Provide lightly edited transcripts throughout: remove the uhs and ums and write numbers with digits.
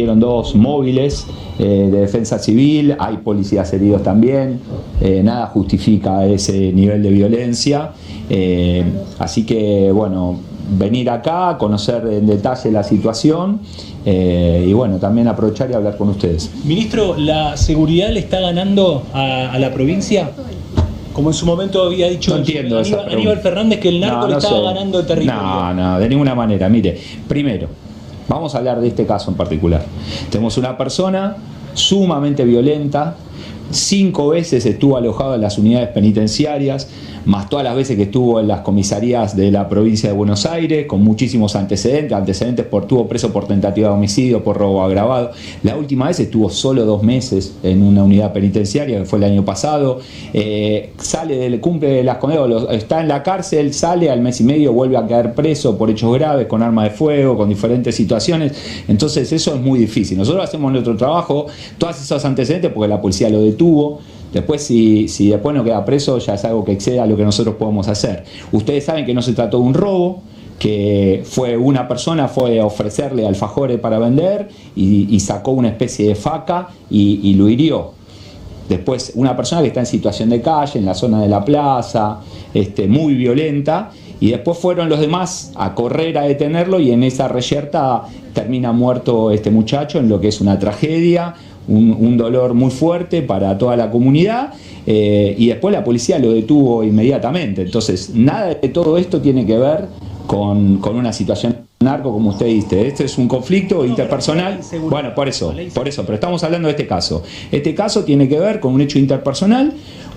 murieron 2 móviles de defensa civil, hay policías heridos también, nada justifica ese nivel de violencia, así que bueno, venir acá, conocer en detalle la situación y bueno, también aprovechar y hablar con ustedes. Ministro, ¿la seguridad le está ganando a la provincia? Como en su momento había dicho Aníbal Fernández, que el narco le estaba ganando el territorio. No, de ninguna manera. Mire, primero, vamos a hablar de este caso en particular. Tenemos una persona sumamente violenta, 5 veces estuvo alojado en las unidades penitenciarias, más todas las veces que estuvo en las comisarías de la provincia de Buenos Aires, con muchísimos antecedentes estuvo preso por tentativa de homicidio, por robo agravado. La última vez estuvo solo 2 meses en una unidad penitenciaria, que fue el año pasado. Cumple las condenas, está en la cárcel, sale al mes y medio, vuelve a quedar preso por hechos graves, con arma de fuego, con diferentes situaciones. Entonces eso es muy difícil. Nosotros hacemos nuestro trabajo, todos esos antecedentes, porque la policía lo detuvo. Después, si después no queda preso, ya es algo que excede a lo que nosotros podemos hacer. Ustedes saben que no se trató de un robo, que una persona fue a ofrecerle alfajores para vender y sacó una especie de faca y lo hirió. Después, una persona que está en situación de calle, en la zona de la plaza, muy violenta, y después fueron los demás a correr a detenerlo, y en esa reyerta termina muerto este muchacho, en lo que es una tragedia, un dolor muy fuerte para toda la comunidad, y después la policía lo detuvo inmediatamente. Entonces, nada de todo esto tiene que ver con una situación narco, como usted dice. Este es un conflicto interpersonal. Bueno, por eso, pero estamos hablando de este caso. Este caso tiene que ver con un hecho interpersonal,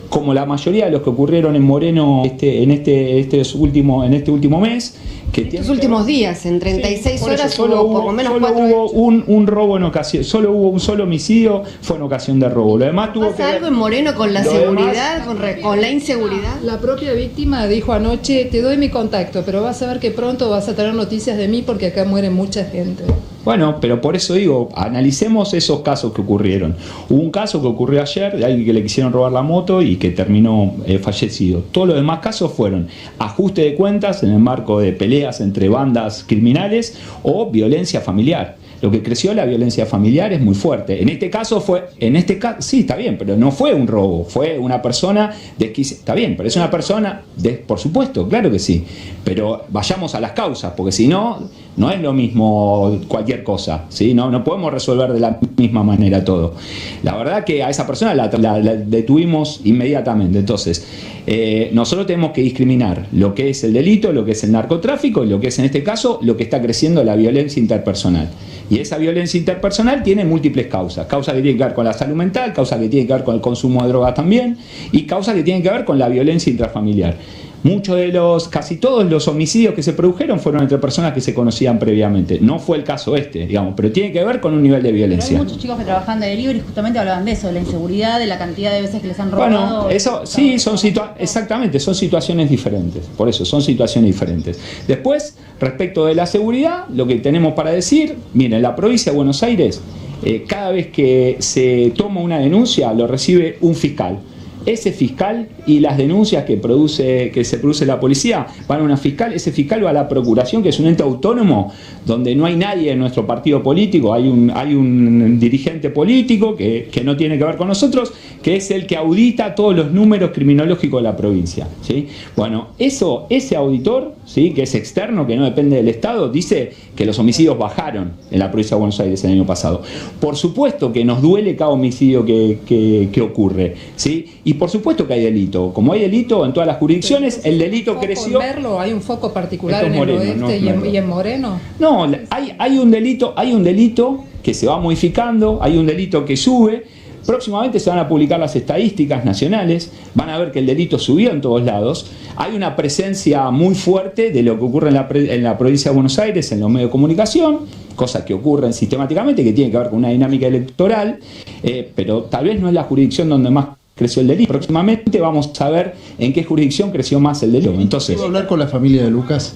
como la mayoría de los que ocurrieron en Moreno en este último mes. Estos últimos días, en 36 horas, solo hubo por lo menos 4 hubo un robo en ocasión, solo hubo un solo homicidio, fue en ocasión de robo. Lo demás tuvo que ver. ¿Pasa algo en Moreno con la seguridad, con la inseguridad? La propia víctima dijo anoche: te doy mi contacto, pero vas a ver que pronto vas a tener noticias de mí porque acá muere mucha gente. Bueno, pero por eso digo, analicemos esos casos que ocurrieron. Hubo un caso que ocurrió ayer de alguien que le quisieron robar la moto y que terminó fallecido. Todos los demás casos fueron ajuste de cuentas en el marco de peleas entre bandas criminales o violencia familiar. Lo que creció la violencia familiar es muy fuerte. En este caso sí, está bien, pero no fue un robo, fue una persona está bien, pero es una persona por supuesto, claro que sí. Pero vayamos a las causas, porque si no, no es lo mismo cualquier cosa, ¿sí? No podemos resolver de la misma manera todo. La verdad que a esa persona la detuvimos inmediatamente. Entonces, nosotros tenemos que discriminar lo que es el delito, lo que es el narcotráfico y lo que es, en este caso, lo que está creciendo la violencia interpersonal. Y esa violencia interpersonal tiene múltiples causas. Causas que tienen que ver con la salud mental, causas que tienen que ver con el consumo de drogas también, y causas que tienen que ver con la violencia intrafamiliar. Casi todos los homicidios que se produjeron fueron entre personas que se conocían previamente. No fue el caso digamos, pero tiene que ver con un nivel de violencia. Pero hay muchos chicos que trabajan de delivery y justamente hablaban de eso, de la inseguridad, de la cantidad de veces que les han robado. Bueno, eso sí, exactamente, son situaciones diferentes. Por eso, son situaciones diferentes. Después, respecto de la seguridad, lo que tenemos para decir, miren, la provincia de Buenos Aires, cada vez que se toma una denuncia, lo recibe un fiscal. Ese fiscal y las denuncias que se produce la policía van a una fiscal, ese fiscal va a la procuración, que es un ente autónomo donde no hay nadie en nuestro partido político, hay un dirigente político que no tiene que ver con nosotros, que es el que audita todos los números criminológicos de la provincia, ¿sí? Bueno, ese auditor, ¿sí?, que es externo, que no depende del Estado, dice que los homicidios bajaron en la provincia de Buenos Aires el año pasado. Por supuesto que nos duele cada homicidio que ocurre, ¿sí? Y por supuesto que hay delito. Como hay delito en todas las jurisdicciones, el delito creció. ¿Hay un foco particular en el oeste y en Moreno? No, hay un delito que se va modificando, hay un delito que sube. Próximamente se van a publicar las estadísticas nacionales, van a ver que el delito subió en todos lados. Hay una presencia muy fuerte de lo que ocurre en la provincia de Buenos Aires, en los medios de comunicación, cosas que ocurren sistemáticamente, que tienen que ver con una dinámica electoral, pero tal vez no es la jurisdicción donde más creció el delito. Próximamente vamos a ver en qué jurisdicción creció más el delito. Entonces, ¿puedo hablar con la familia de Lucas?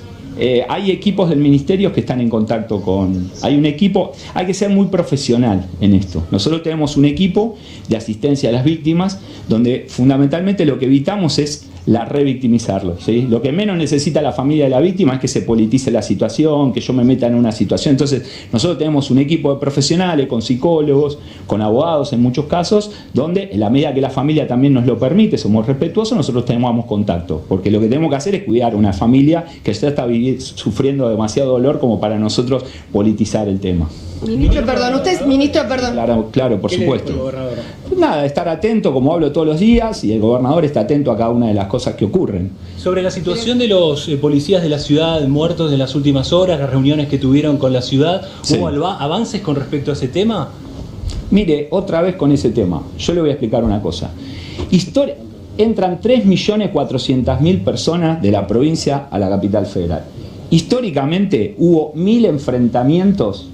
Hay equipos del ministerio que están en contacto con... Hay un equipo, hay que ser muy profesional en esto. Nosotros tenemos un equipo de asistencia a las víctimas donde fundamentalmente lo que evitamos es revictimizarlo, ¿sí? Lo que menos necesita la familia de la víctima es que se politice la situación, que yo me meta en una situación. Entonces, nosotros tenemos un equipo de profesionales, con psicólogos, con abogados en muchos casos, donde en la medida que la familia también nos lo permite, somos respetuosos, nosotros tenemos contacto, porque lo que tenemos que hacer es cuidar a una familia que ya está sufriendo demasiado dolor como para nosotros politizar el tema. Ministro, perdón, usted es ministro, perdón. Claro, por supuesto. Nada, estar atento, como hablo todos los días, y el gobernador está atento a cada una de las cosas que ocurren. Sobre la situación de los policías de la ciudad muertos en las últimas horas, las reuniones que tuvieron con la ciudad, ¿hubo avances con respecto a ese tema? Mire, otra vez con ese tema, yo le voy a explicar una cosa. Entran 3.400.000 personas de la provincia a la capital federal. Históricamente hubo 1.000 enfrentamientos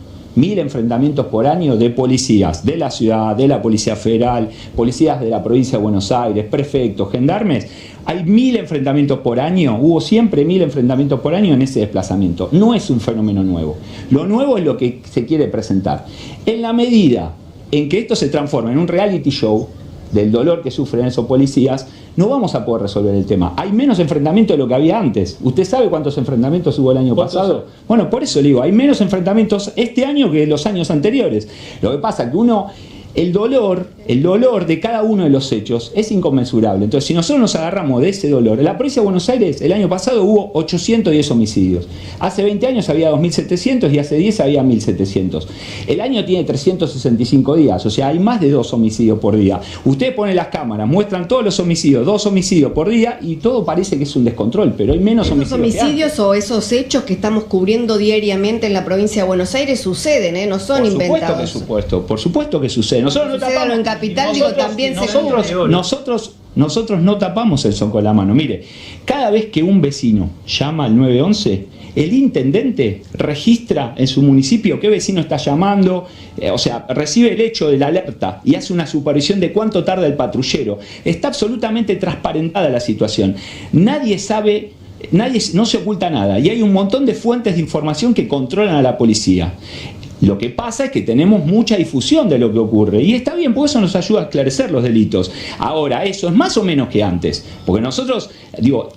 por año de policías de la ciudad, de la Policía Federal, policías de la provincia de Buenos Aires, prefectos, gendarmes. Hay 1.000 enfrentamientos por año, hubo siempre 1.000 enfrentamientos por año en ese desplazamiento. No es un fenómeno nuevo. Lo nuevo es lo que se quiere presentar. En la medida en que esto se transforma en un reality show del dolor que sufren esos policías, no vamos a poder resolver el tema. Hay menos enfrentamientos de lo que había antes. ¿Usted sabe cuántos enfrentamientos hubo el año pasado? Bueno, por eso le digo, hay menos enfrentamientos este año que los años anteriores. Lo que pasa es que el dolor de cada uno de los hechos es inconmensurable. Entonces, si nosotros nos agarramos de ese dolor, en la provincia de Buenos Aires el año pasado hubo 810 homicidios. Hace 20 años había 2.700 y hace 10 había 1.700. El año tiene 365 días, o sea, hay más de 2 homicidios por día. Ustedes ponen las cámaras, muestran todos los homicidios, 2 homicidios por día y todo parece que es un descontrol, pero hay menos homicidios. ¿Esos homicidios o esos hechos que estamos cubriendo diariamente en la provincia de Buenos Aires suceden, no son inventados? Por supuesto que sucede. Nosotros no tapamos, en capital, digo, también nosotros no tapamos el sol con la mano. Mire, cada vez que un vecino llama al 911, el intendente registra en su municipio qué vecino está llamando, o sea, recibe el hecho de la alerta y hace una supervisión de cuánto tarda el patrullero. Está absolutamente transparentada la situación. Nadie sabe, no se oculta nada y hay un montón de fuentes de información que controlan a la policía. Lo que pasa es que tenemos mucha difusión de lo que ocurre y está bien, porque eso nos ayuda a esclarecer los delitos. Ahora, eso es más o menos que antes, porque nosotros,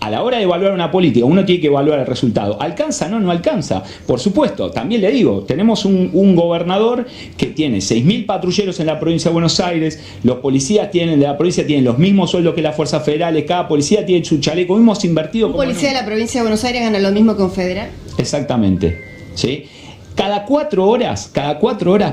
a la hora de evaluar una política, uno tiene que evaluar el resultado. ¿Alcanza? No alcanza. Por supuesto, también le digo, tenemos un gobernador que tiene 6.000 patrulleros en la provincia de Buenos Aires, los policías de la provincia tienen los mismos sueldos que las fuerzas federales, cada policía tiene su chaleco, hemos invertido... ¿Un policía de la provincia de Buenos Aires gana lo mismo que un federal? Exactamente, ¿sí? Cada 4 horas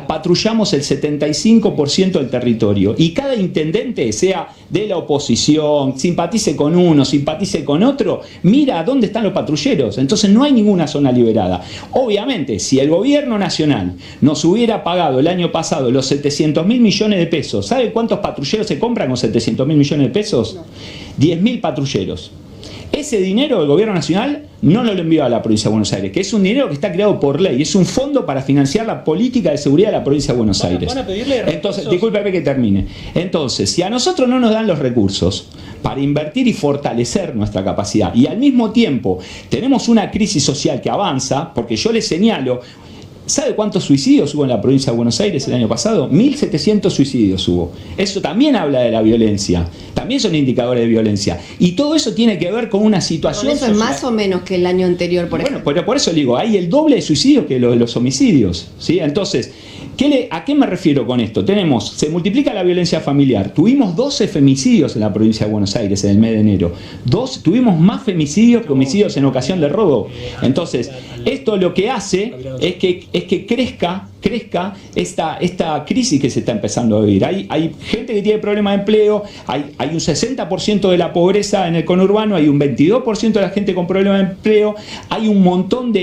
patrullamos el 75% del territorio y cada intendente, sea de la oposición, simpatice con uno, simpatice con otro, mira dónde están los patrulleros. Entonces no hay ninguna zona liberada. Obviamente, si el gobierno nacional nos hubiera pagado el año pasado los 700.000 millones de pesos, ¿sabe cuántos patrulleros se compran con 700.000 millones de pesos? 10.000 patrulleros. Ese dinero del gobierno nacional no lo envió a la provincia de Buenos Aires, que es un dinero que está creado por ley, es un fondo para financiar la política de seguridad de la provincia de Buenos Aires. Entonces, discúlpeme que termine. Entonces, si a nosotros no nos dan los recursos para invertir y fortalecer nuestra capacidad, y al mismo tiempo tenemos una crisis social que avanza, porque yo les señalo, ¿sabe cuántos suicidios hubo en la provincia de Buenos Aires el año pasado? 1.700 suicidios hubo. Eso también habla de la violencia. También son indicadores de violencia. Y todo eso tiene que ver con una situación... Eso es más o menos que el año anterior, por ejemplo. Bueno, pero por eso digo, hay el doble de suicidios que los homicidios, ¿sí? Entonces, ¿a qué me refiero con esto? Se multiplica la violencia familiar. Tuvimos 12 femicidios en la provincia de Buenos Aires en el mes de enero. Tuvimos más femicidios que homicidios en ocasión de robo. Entonces, esto lo que hace es que crezca esta crisis que se está empezando a vivir. Hay gente que tiene problemas de empleo, hay un 60% de la pobreza en el conurbano, hay un 22% de la gente con problemas de empleo, hay un montón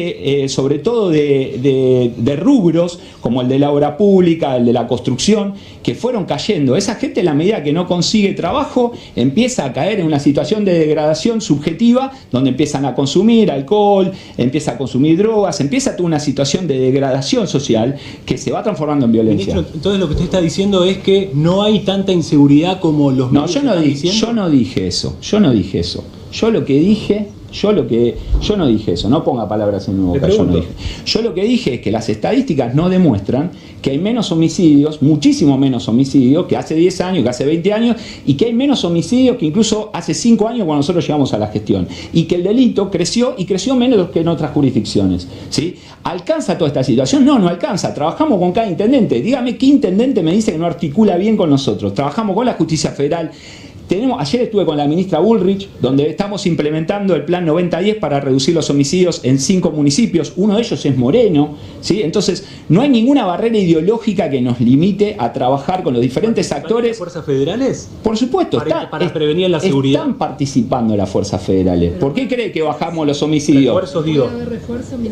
sobre todo de rubros, como el de la obra pública, el de la construcción, que fueron cayendo. Esa gente, en la medida que no consigue trabajo, empieza a caer en una situación de degradación subjetiva, donde empiezan a consumir alcohol, empieza a consumir drogas, empieza toda una situación de degradación social que se va transformando en violencia. Ministro, entonces lo que usted está diciendo es que no hay tanta inseguridad como los medios están diciendo. Yo no dije eso. Yo lo que dije Yo no dije eso, no ponga palabras en mi boca, yo no dije. Yo lo que dije es que las estadísticas no demuestran que hay menos homicidios, muchísimo menos homicidios que hace 10 años, que hace 20 años, y que hay menos homicidios que incluso hace 5 años cuando nosotros llegamos a la gestión. Y que el delito creció, y creció menos que en otras jurisdicciones, ¿sí? ¿Alcanza toda esta situación? No, no alcanza. Trabajamos con cada intendente. Dígame qué intendente me dice que no articula bien con nosotros. Trabajamos con la justicia federal. Ayer estuve con la ministra Bullrich, donde estamos implementando el plan 90-10 para reducir los homicidios en 5 municipios. Uno de ellos es Moreno, ¿sí? Entonces, no hay ninguna barrera ideológica que nos limite a trabajar con los diferentes actores. ¿Las fuerzas federales? Por supuesto, para prevenir la seguridad. Están participando las fuerzas federales. ¿Por qué cree que bajamos los homicidios? Refuerzos, digo.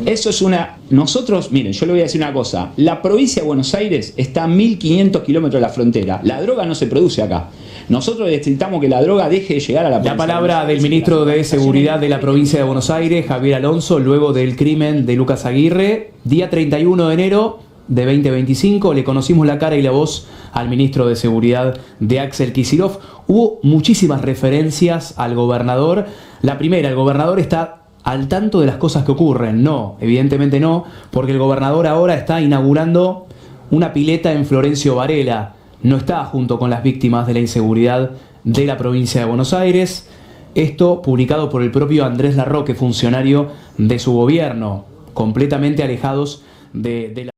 Eso es una... Nosotros, miren, yo le voy a decir una cosa. La provincia de Buenos Aires está a 1.500 kilómetros de la frontera. La droga no se produce acá. Nosotros necesitamos que la droga deje de llegar a la provincia. La palabra del ministro de Seguridad de la provincia de Buenos Aires, Javier Alonso, luego del crimen de Lucas Aguirre, día 31 de enero de 2025. Le conocimos la cara y la voz al ministro de Seguridad de Axel Kicillof. Hubo muchísimas referencias al gobernador. La primera, el gobernador está al tanto de las cosas que ocurren. No, evidentemente no, porque el gobernador ahora está inaugurando una pileta en Florencio Varela. No está junto con las víctimas de la inseguridad de la provincia de Buenos Aires. Esto publicado por el propio Andrés Larroque, funcionario de su gobierno, completamente alejados de la...